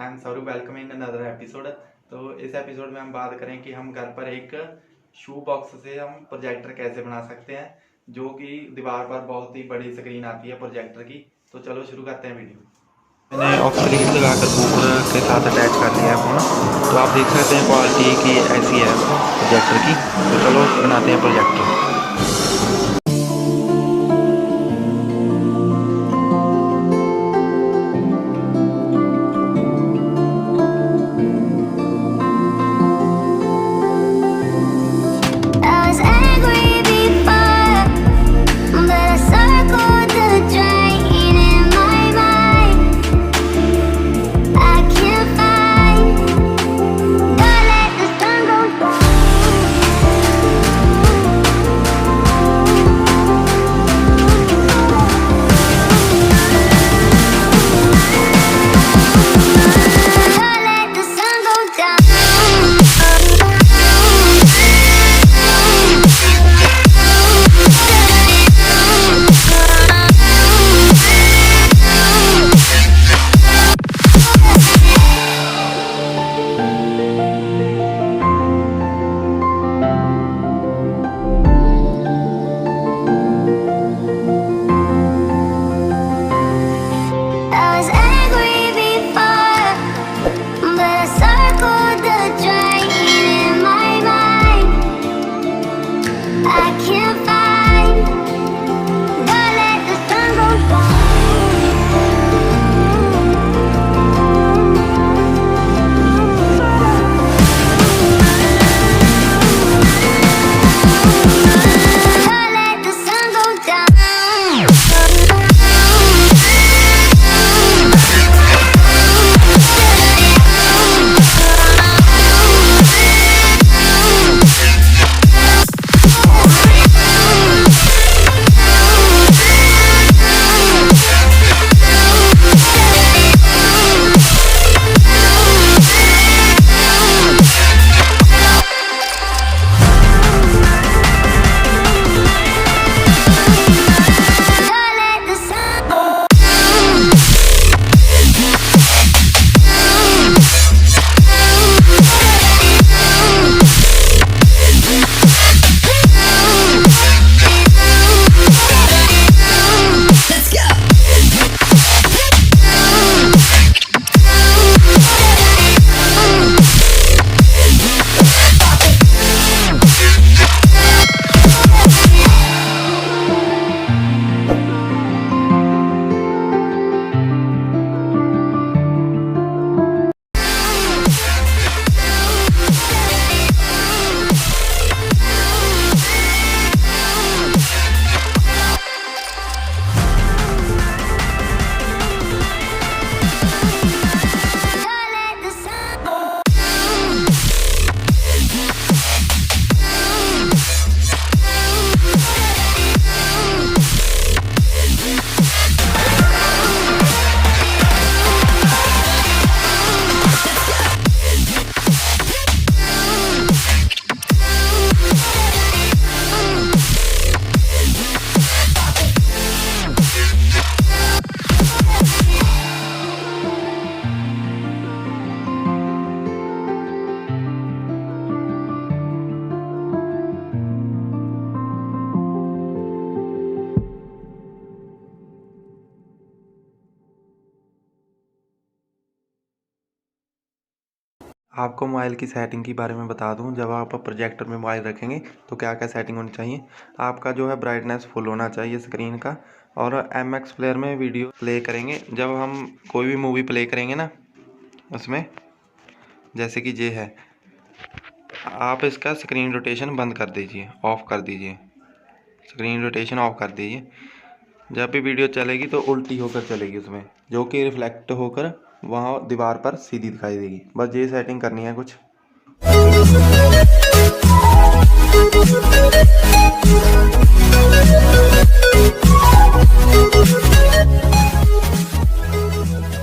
M Saurabh welcoming another episode. तो इस episode में हम बात करें कि हम घर पर एक शू बॉक्स से हम प्रोजेक्टर कैसे बना सकते हैं, जो कि दीवार पर बहुत ही बड़ी स्क्रीन आती है प्रोजेक्टर की। तो चलो शुरू करते हैं वीडियो। मैंने ऑफ स्क्रीन लगाकर ऊपर के साथ अटैच कर लिया है फ़ोन। तो आप देख सकते हैं क्वालिटी की ऐसी है प्रोजेक्टर की। तो चलो बनाते हैं प्रोजेक्टर। आपको मोबाइल की सेटिंग के बारे में बता दूं। जब आप प्रोजेक्टर में मोबाइल रखेंगे तो क्या क्या सेटिंग होनी चाहिए। आपका जो है ब्राइटनेस फुल होना चाहिए स्क्रीन का। और MX प्लेयर में वीडियो प्ले करेंगे, जब हम कोई भी मूवी प्ले करेंगे ना, उसमें जैसे कि ये है, आप इसका स्क्रीन रोटेशन बंद कर दीजिए, ऑफ़ कर दीजिए, स्क्रीन रोटेशन ऑफ कर दीजिए। जब भी वीडियो चलेगी तो उल्टी होकर चलेगी उसमें, जो कि रिफ्लेक्ट होकर वहाँ दीवार पर सीधी दिखाई देगी। बस ये सेटिंग करनी है कुछ।